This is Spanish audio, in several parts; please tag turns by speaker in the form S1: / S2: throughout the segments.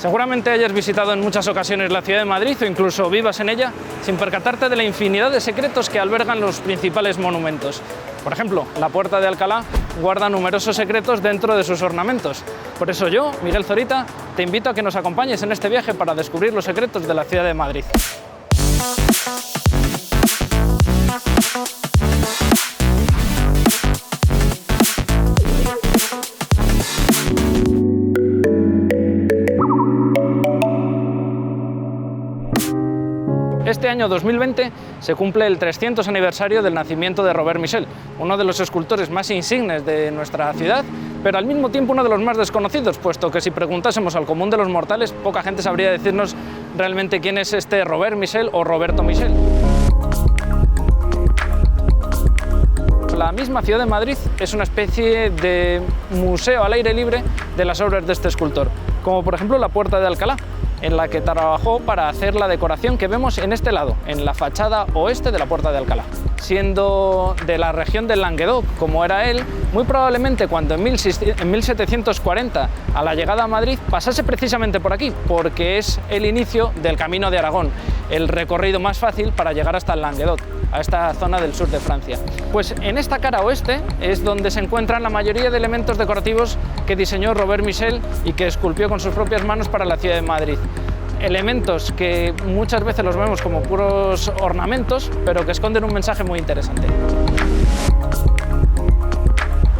S1: Seguramente hayas visitado en muchas ocasiones la ciudad de Madrid o incluso vivas en ella sin percatarte de la infinidad de secretos que albergan los principales monumentos. Por ejemplo, la Puerta de Alcalá guarda numerosos secretos dentro de sus ornamentos. Por eso yo, Miguel Zorita, te invito a que nos acompañes en este viaje para descubrir los secretos de la ciudad de Madrid. Este año 2020 se cumple el 300 aniversario del nacimiento de Robert Michel, uno de los escultores más insignes de nuestra ciudad, pero al mismo tiempo uno de los más desconocidos, puesto que si preguntásemos al común de los mortales, poca gente sabría decirnos realmente quién es este Robert Michel o Roberto Michel. La misma ciudad de Madrid es una especie de museo al aire libre de las obras de este escultor, como por ejemplo la Puerta de Alcalá, en la que trabajó para hacer la decoración que vemos en este lado, en la fachada oeste de la Puerta de Alcalá. Siendo de la región del Languedoc, como era él, muy probablemente cuando en 1740, a la llegada a Madrid, pasase precisamente por aquí, porque es el inicio del Camino de Aragón, el recorrido más fácil para llegar hasta el Languedoc, a esta zona del sur de Francia. Pues en esta cara oeste es donde se encuentran la mayoría de elementos decorativos que diseñó Robert Michel y que esculpió con sus propias manos para la ciudad de Madrid. Elementos que muchas veces los vemos como puros ornamentos, pero que esconden un mensaje muy interesante.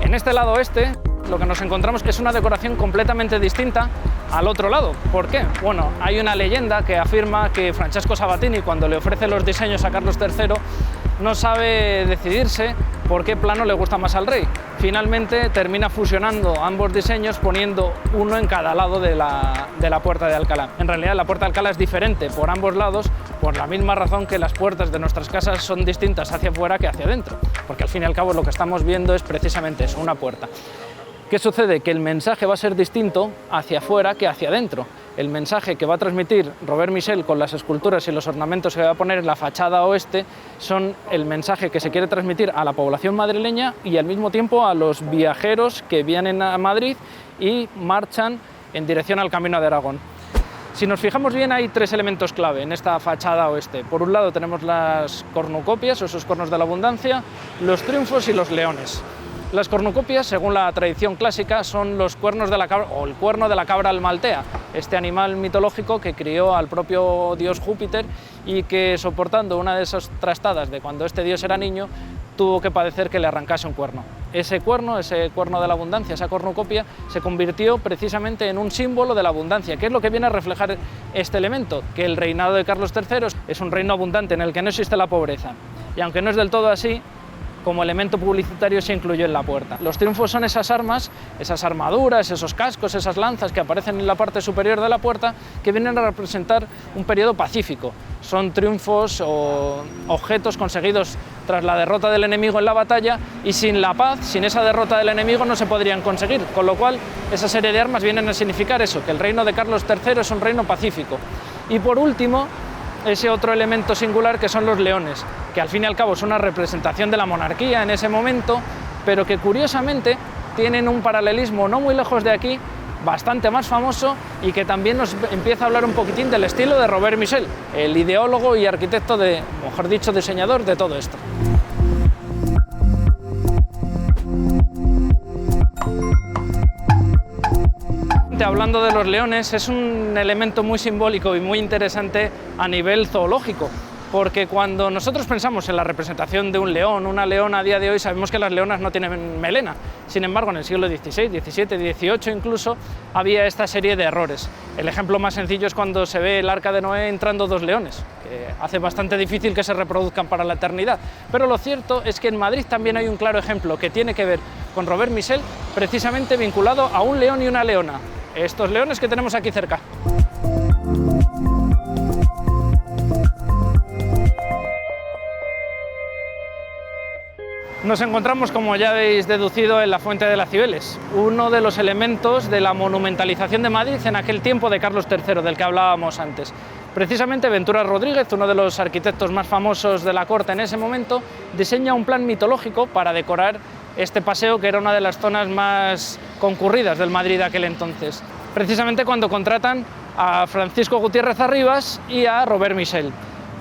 S1: En este lado oeste, lo que nos encontramos que es una decoración completamente distinta al otro lado. ¿Por qué? Bueno, hay una leyenda que afirma que Francesco Sabatini, cuando le ofrece los diseños a Carlos III, no sabe decidirse por qué plano le gusta más al rey. Finalmente termina fusionando ambos diseños poniendo uno en cada lado de la Puerta de Alcalá. En realidad la Puerta de Alcalá es diferente por ambos lados por la misma razón que las puertas de nuestras casas son distintas hacia afuera que hacia adentro, porque al fin y al cabo lo que estamos viendo es precisamente eso, una puerta. ¿Qué sucede? Que el mensaje va a ser distinto hacia afuera que hacia adentro. El mensaje que va a transmitir Robert Michel con las esculturas y los ornamentos que va a poner en la fachada oeste son el mensaje que se quiere transmitir a la población madrileña y al mismo tiempo a los viajeros que vienen a Madrid y marchan en dirección al Camino de Aragón. Si nos fijamos bien, hay tres elementos clave en esta fachada oeste. Por un lado tenemos las cornucopias, o esos cornos de la abundancia, los triunfos y los leones. Las cornucopias, según la tradición clásica, son los cuernos de la cabra, o el cuerno de la cabra almaltea, este animal mitológico que crió al propio dios Júpiter y que, soportando una de esas trastadas de cuando este dios era niño, tuvo que padecer que le arrancase un cuerno. Ese cuerno de la abundancia, esa cornucopia, se convirtió precisamente en un símbolo de la abundancia, que es lo que viene a reflejar este elemento, que el reinado de Carlos III es un reino abundante en el que no existe la pobreza. Y aunque no es del todo así, como elemento publicitario se incluyó en la puerta. Los triunfos son esas armas, esas armaduras, esos cascos, esas lanzas que aparecen en la parte superior de la puerta que vienen a representar un periodo pacífico. Son triunfos o objetos conseguidos tras la derrota del enemigo en la batalla y sin la paz, sin esa derrota del enemigo no se podrían conseguir, con lo cual esa serie de armas vienen a significar eso, que el reino de Carlos III es un reino pacífico. Y por último, ese otro elemento singular que son los leones, que al fin y al cabo es una representación de la monarquía en ese momento, pero que curiosamente tienen un paralelismo no muy lejos de aquí, bastante más famoso y que también nos empieza a hablar un poquitín del estilo de Robert Michel, el ideólogo y arquitecto mejor dicho, diseñador de todo esto. Hablando de los leones, es un elemento muy simbólico y muy interesante a nivel zoológico, porque cuando nosotros pensamos en la representación de un león, una leona a día de hoy, sabemos que las leonas no tienen melena. Sin embargo, en el siglo XVI, XVII, XVIII incluso, había esta serie de errores. El ejemplo más sencillo es cuando se ve el Arca de Noé entrando dos leones, que hace bastante difícil que se reproduzcan para la eternidad. Pero lo cierto es que en Madrid también hay un claro ejemplo que tiene que ver con Robert Michel, precisamente vinculado a un león y una leona. Estos leones que tenemos aquí cerca. Nos encontramos, como ya habéis deducido, en la Fuente de las Cibeles, uno de los elementos de la monumentalización de Madrid en aquel tiempo de Carlos III, del que hablábamos antes. Precisamente Ventura Rodríguez, uno de los arquitectos más famosos de la corte en ese momento, diseña un plan mitológico para decorar este paseo, que era una de las zonas más concurridas del Madrid de aquel entonces. Precisamente cuando contratan a Francisco Gutiérrez Arribas y a Robert Michel.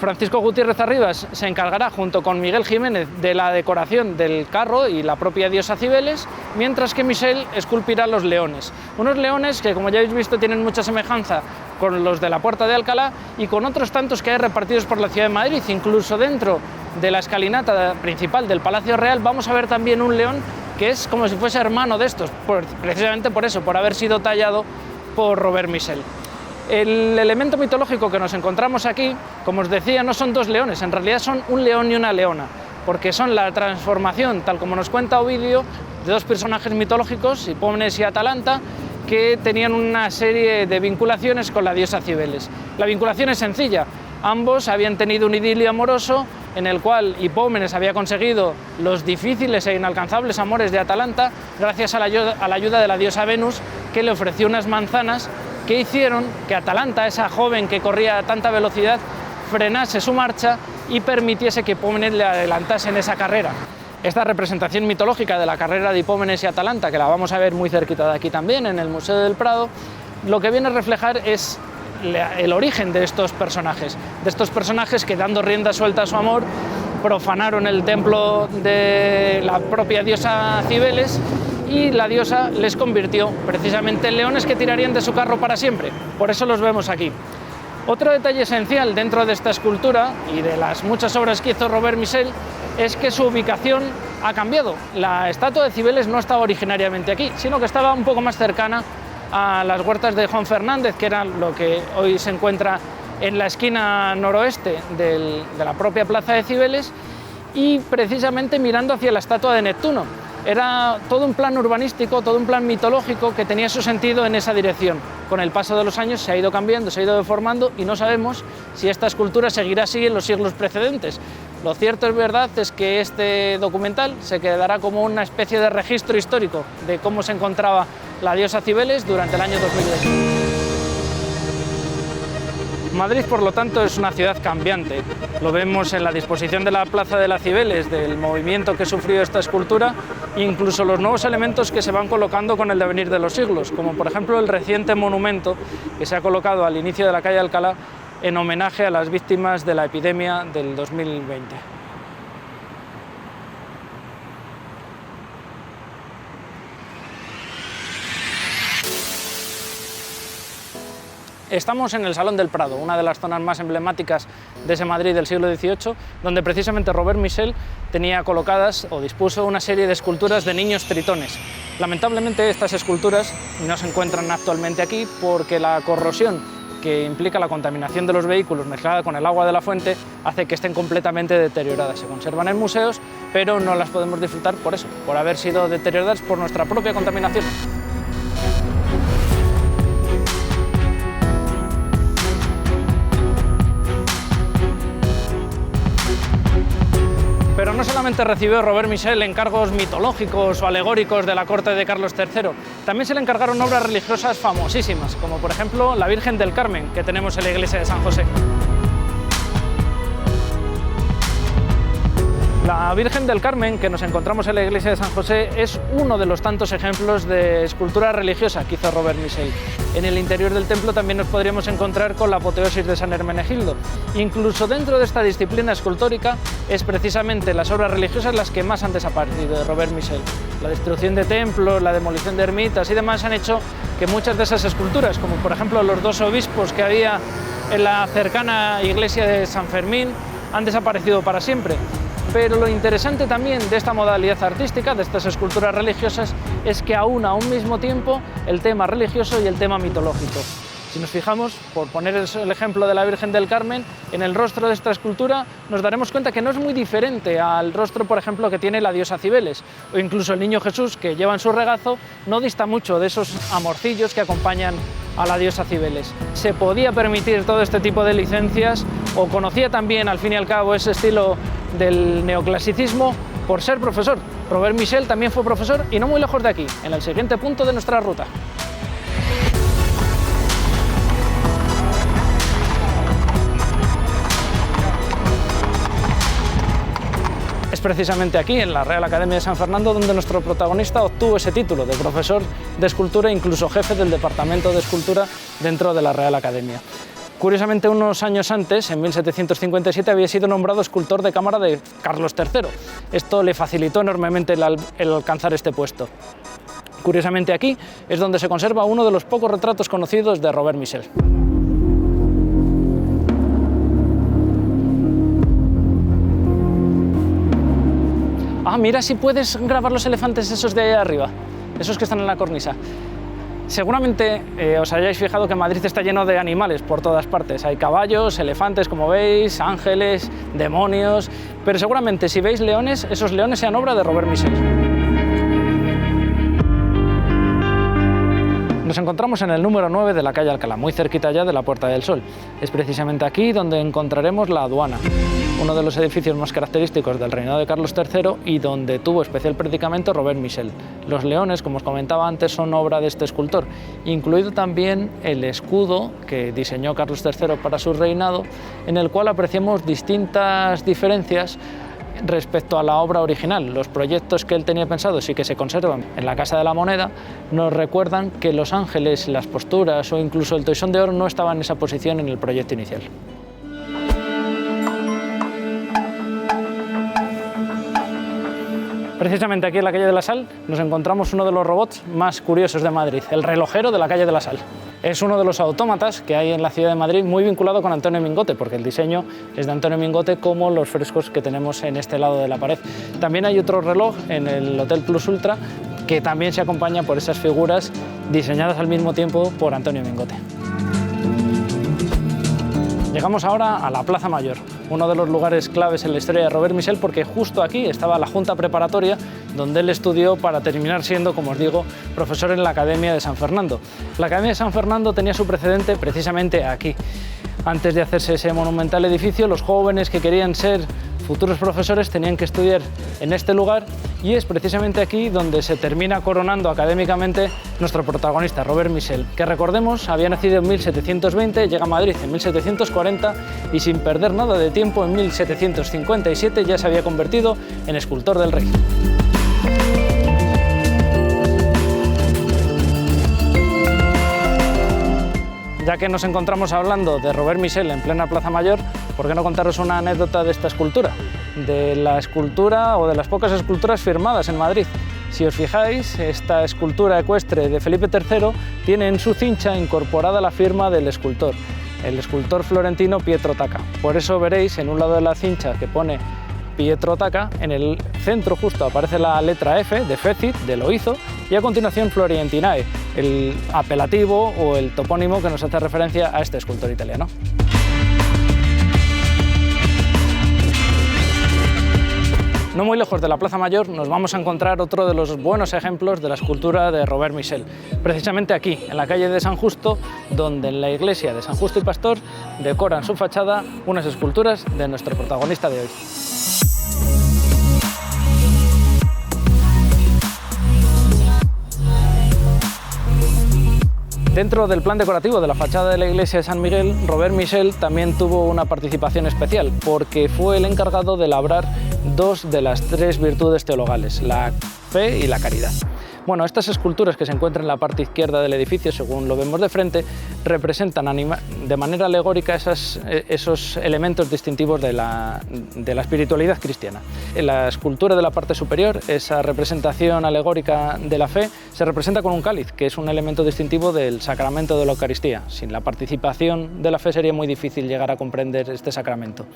S1: Francisco Gutiérrez Arribas se encargará, junto con Miguel Jiménez, de la decoración del carro y la propia diosa Cibeles, mientras que Michel esculpirá los leones. Unos leones que, como ya habéis visto, tienen mucha semejanza con los de la Puerta de Alcalá y con otros tantos que hay repartidos por la ciudad de Madrid. Incluso dentro de la escalinata principal del Palacio Real vamos a ver también un león que es como si fuese hermano de estos, precisamente por eso, por haber sido tallado por Robert Michel. El elemento mitológico que nos encontramos aquí, como os decía, no son dos leones, en realidad son un león y una leona, porque son la transformación, tal como nos cuenta Ovidio, de dos personajes mitológicos, Hipómenes y Atalanta, que tenían una serie de vinculaciones con la diosa Cibeles. La vinculación es sencilla, ambos habían tenido un idilio amoroso en el cual Hipómenes había conseguido los difíciles e inalcanzables amores de Atalanta gracias a la ayuda de la diosa Venus, que le ofreció unas manzanas que hicieron que Atalanta, esa joven que corría a tanta velocidad, frenase su marcha y permitiese que Hipómenes le adelantase en esa carrera. Esta representación mitológica de la carrera de Hipómenes y Atalanta, que la vamos a ver muy cerquita de aquí también, en el Museo del Prado, lo que viene a reflejar es el origen de estos personajes que, dando rienda suelta a su amor, profanaron el templo de la propia diosa Cibeles, y la diosa les convirtió precisamente en leones que tirarían de su carro para siempre. Por eso los vemos aquí. Otro detalle esencial dentro de esta escultura y de las muchas obras que hizo Robert Michel es que su ubicación ha cambiado. La estatua de Cibeles no estaba originariamente aquí, sino que estaba un poco más cercana a las huertas de Juan Fernández, que era lo que hoy se encuentra en la esquina noroeste de la propia plaza de Cibeles, y precisamente mirando hacia la estatua de Neptuno. Era todo un plan urbanístico, todo un plan mitológico que tenía su sentido en esa dirección. Con el paso de los años se ha ido cambiando, se ha ido deformando y no sabemos si esta escultura seguirá así en los siglos precedentes. Lo cierto es verdad es que este documental se quedará como una especie de registro histórico de cómo se encontraba la diosa Cibeles durante el año 2020. Madrid, por lo tanto, es una ciudad cambiante. Lo vemos en la disposición de la Plaza de la Cibeles, del movimiento que sufrió esta escultura, e incluso los nuevos elementos que se van colocando con el devenir de los siglos, como por ejemplo el reciente monumento que se ha colocado al inicio de la calle Alcalá en homenaje a las víctimas de la epidemia del 2020. Estamos en el Salón del Prado, una de las zonas más emblemáticas de ese Madrid del siglo XVIII, donde precisamente Robert Michel tenía colocadas o dispuso una serie de esculturas de niños tritones. Lamentablemente estas esculturas no se encuentran actualmente aquí porque la corrosión que implica la contaminación de los vehículos mezclada con el agua de la fuente hace que estén completamente deterioradas. Se conservan en museos, pero no las podemos disfrutar por eso, por haber sido deterioradas por nuestra propia contaminación. Pero no solamente recibió Robert Michel encargos mitológicos o alegóricos de la corte de Carlos III, también se le encargaron obras religiosas famosísimas, como por ejemplo la Virgen del Carmen, que tenemos en la iglesia de San José. La Virgen del Carmen, que nos encontramos en la iglesia de San José, es uno de los tantos ejemplos de escultura religiosa que hizo Robert Michel. En el interior del templo también nos podríamos encontrar con la apoteosis de San Hermenegildo. Incluso dentro de esta disciplina escultórica es precisamente las obras religiosas las que más han desaparecido de Robert Michel. La destrucción de templos, la demolición de ermitas y demás han hecho que muchas de esas esculturas, como por ejemplo los dos obispos que había en la cercana iglesia de San Fermín, han desaparecido para siempre. Pero lo interesante también de esta modalidad artística, de estas esculturas religiosas, es que aúna a un mismo tiempo el tema religioso y el tema mitológico. Si nos fijamos, por poner el ejemplo de la Virgen del Carmen, en el rostro de esta escultura nos daremos cuenta que no es muy diferente al rostro, por ejemplo, que tiene la diosa Cibeles, o incluso el niño Jesús que lleva en su regazo no dista mucho de esos amorcillos que acompañan a la diosa Cibeles. Se podía permitir todo este tipo de licencias, o conocía también, al fin y al cabo, ese estilo del neoclasicismo por ser profesor. Robert Michel también fue profesor y no muy lejos de aquí, en el siguiente punto de nuestra ruta. precisamente aquí, en la Real Academia de San Fernando, donde nuestro protagonista obtuvo ese título de profesor de escultura e incluso jefe del departamento de escultura dentro de la Real Academia. Curiosamente, unos años antes, en 1757, había sido nombrado escultor de cámara de Carlos III. Esto le facilitó enormemente el alcanzar este puesto. Curiosamente, aquí es donde se conserva uno de los pocos retratos conocidos de Robert Michel. Ah, mira si puedes grabar los elefantes esos de ahí arriba, esos que están en la cornisa. Seguramente os hayáis fijado que Madrid está lleno de animales por todas partes. Hay caballos, elefantes, como veis, ángeles, demonios... Pero seguramente si veis leones, esos leones sean obra de Robert Michel. Nos encontramos en el número 9 de la calle Alcalá, muy cerquita ya de la Puerta del Sol. Es precisamente aquí donde encontraremos la aduana, uno de los edificios más característicos del reinado de Carlos III y donde tuvo especial predicamento Robert Michel. Los leones, como os comentaba antes, son obra de este escultor, incluido también el escudo que diseñó Carlos III para su reinado, en el cual apreciamos distintas diferencias respecto a la obra original. Los proyectos que él tenía pensados y que se conservan en la Casa de la Moneda nos recuerdan que los ángeles, las posturas o incluso el toisón de oro no estaban en esa posición en el proyecto inicial. Precisamente aquí en la calle de la Sal nos encontramos uno de los robots más curiosos de Madrid, el relojero de la calle de la Sal. Es uno de los autómatas que hay en la ciudad de Madrid, muy vinculado con Antonio Mingote, porque el diseño es de Antonio Mingote, como los frescos que tenemos en este lado de la pared. También hay otro reloj en el Hotel Plus Ultra que también se acompaña por esas figuras diseñadas al mismo tiempo por Antonio Mingote. Llegamos ahora a la Plaza Mayor, uno de los lugares claves en la historia de Robert Michel, porque justo aquí estaba la junta preparatoria donde él estudió para terminar siendo, como os digo, profesor en la Academia de San Fernando. La Academia de San Fernando tenía su precedente precisamente aquí. Antes de hacerse ese monumental edificio, los jóvenes que querían ser futuros profesores tenían que estudiar en este lugar y es precisamente aquí donde se termina coronando académicamente nuestro protagonista, Robert Michel, que recordemos había nacido en 1720, llega a Madrid en 1740 y sin perder nada de tiempo en 1757 ya se había convertido en escultor del rey. Ya que nos encontramos hablando de Robert Michel en plena Plaza Mayor, ¿por qué no contaros una anécdota de esta escultura? De la escultura o de las pocas esculturas firmadas en Madrid. Si os fijáis, esta escultura ecuestre de Felipe III tiene en su cincha incorporada la firma del escultor, el escultor florentino Pietro Tacca. Por eso veréis en un lado de la cincha que pone Pietro Tacca, en el centro justo aparece la letra F de Fecit, de lo hizo, y a continuación Florentinae, el apelativo o el topónimo que nos hace referencia a este escultor italiano. No muy lejos de la Plaza Mayor nos vamos a encontrar otro de los buenos ejemplos de la escultura de Robert Michel, precisamente aquí, en la calle de San Justo, donde en la iglesia de San Justo y Pastor decoran su fachada unas esculturas de nuestro protagonista de hoy. Dentro del plan decorativo de la fachada de la iglesia de San Miguel, Robert Michel también tuvo una participación especial, porque fue el encargado de labrar dos de las tres virtudes teologales, la fe y la caridad. Bueno, estas esculturas que se encuentran en la parte izquierda del edificio, según lo vemos de frente, representan de manera alegórica esos elementos distintivos de la espiritualidad cristiana. En la escultura de la parte superior, esa representación alegórica de la fe, se representa con un cáliz, que es un elemento distintivo del sacramento de la Eucaristía. Sin la participación de la fe sería muy difícil llegar a comprender este sacramento.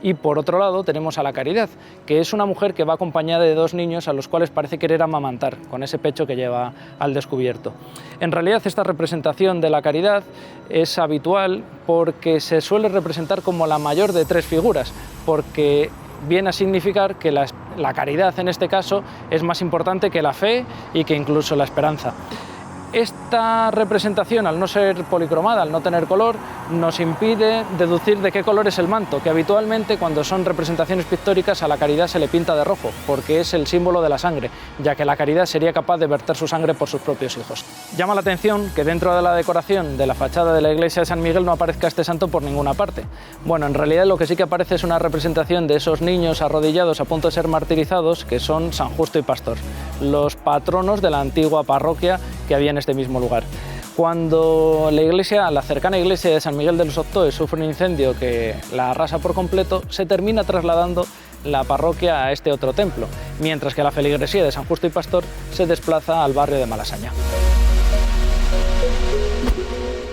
S1: Y por otro lado tenemos a la caridad, que es una mujer que va acompañada de dos niños a los cuales parece querer amamantar, con ese pecho que lleva al descubierto. En realidad esta representación de la caridad es habitual porque se suele representar como la mayor de tres figuras, porque viene a significar que la caridad en este caso es más importante que la fe y que incluso la esperanza. Esta representación, al no ser policromada, al no tener color, nos impide deducir de qué color es el manto, que habitualmente cuando son representaciones pictóricas a la Caridad se le pinta de rojo, porque es el símbolo de la sangre, ya que la Caridad sería capaz de verter su sangre por sus propios hijos. Llama la atención que dentro de la decoración de la fachada de la iglesia de San Miguel no aparezca este santo por ninguna parte. Bueno, en realidad lo que sí que aparece es una representación de esos niños arrodillados a punto de ser martirizados, que son San Justo y Pastor, los patronos de la antigua parroquia que había en este mismo lugar. Cuando la cercana iglesia de San Miguel de los Octoes sufre un incendio que la arrasa por completo, se termina trasladando la parroquia a este otro templo, mientras que la feligresía de San Justo y Pastor se desplaza al barrio de Malasaña.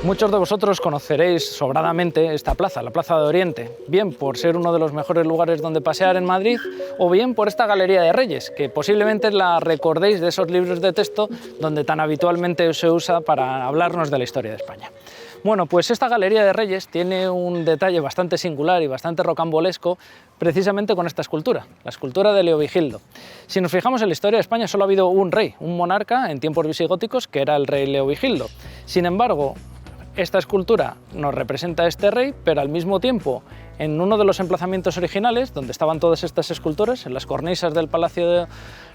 S1: Muchos de vosotros conoceréis sobradamente esta plaza, la Plaza de Oriente, bien por ser uno de los mejores lugares donde pasear en Madrid, o bien por esta Galería de Reyes, que posiblemente la recordéis de esos libros de texto donde tan habitualmente se usa para hablarnos de la historia de España. Bueno, pues esta Galería de Reyes tiene un detalle bastante singular y bastante rocambolesco precisamente con esta escultura, la escultura de Leovigildo. Si nos fijamos en la historia de España solo ha habido un rey, un monarca en tiempos visigóticos, que era el rey Leovigildo. Sin embargo, esta escultura nos representa a este rey, pero al mismo tiempo, en uno de los emplazamientos originales, donde estaban todas estas esculturas, en las cornisas del Palacio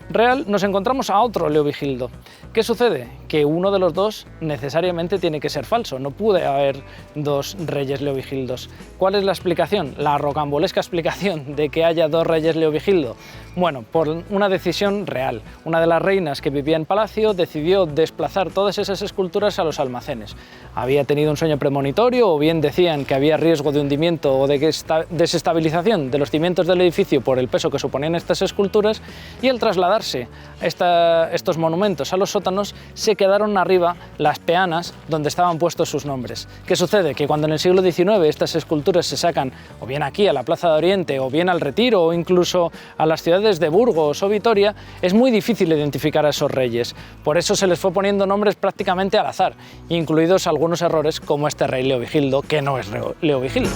S1: Real, nos encontramos a otro Leovigildo. ¿Qué sucede? Que uno de los dos necesariamente tiene que ser falso, no puede haber dos reyes Leovigildos. ¿Cuál es la explicación? La rocambolesca explicación de que haya dos reyes Leovigildo. Bueno, por una decisión real. Una de las reinas que vivía en palacio decidió desplazar todas esas esculturas a los almacenes. Había tenido un sueño premonitorio, o bien decían que había riesgo de hundimiento o de desestabilización de los cimientos del edificio por el peso que suponían estas esculturas, y al trasladarse estos monumentos a los sótanos se quedaron arriba las peanas donde estaban puestos sus nombres. ¿Qué sucede? Que cuando en el siglo XIX estas esculturas se sacan o bien aquí a la Plaza de Oriente o bien al Retiro o incluso a las ciudades de Burgos o Vitoria, es muy difícil identificar a esos reyes. Por eso se les fue poniendo nombres prácticamente al azar, incluidos algunos errores como este rey Leovigildo, que no es Leovigildo.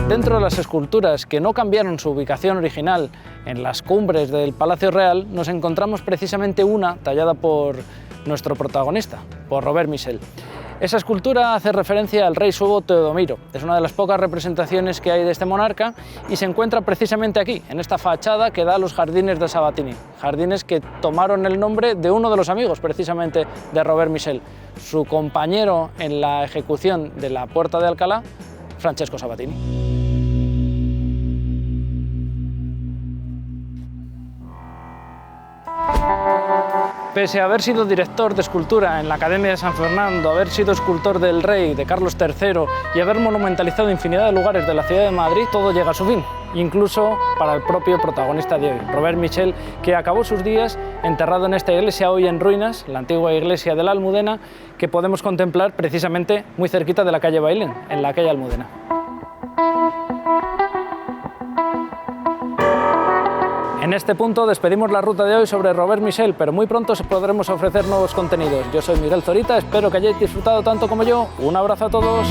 S1: Dentro de las esculturas que no cambiaron su ubicación original en las cumbres del Palacio Real, nos encontramos precisamente una tallada por nuestro protagonista, por Robert Michel. Esa escultura hace referencia al rey suevo Teodomiro. Es una de las pocas representaciones que hay de este monarca y se encuentra precisamente aquí, en esta fachada que da a los jardines de Sabatini, jardines que tomaron el nombre de uno de los amigos precisamente de Robert Michel, su compañero en la ejecución de la Puerta de Alcalá, Francesco Sabatini. Pese a haber sido director de escultura en la Academia de San Fernando, haber sido escultor del rey, de Carlos III y haber monumentalizado infinidad de lugares de la ciudad de Madrid, todo llega a su fin, incluso para el propio protagonista de hoy, Robert Michel, que acabó sus días enterrado en esta iglesia hoy en ruinas, la antigua iglesia de la Almudena, que podemos contemplar precisamente muy cerquita de la calle Bailén, en la calle Almudena. En este punto despedimos la ruta de hoy sobre Robert Michel, pero muy pronto podremos ofrecer nuevos contenidos. Yo soy Miguel Zorita, espero que hayáis disfrutado tanto como yo. Un abrazo a todos.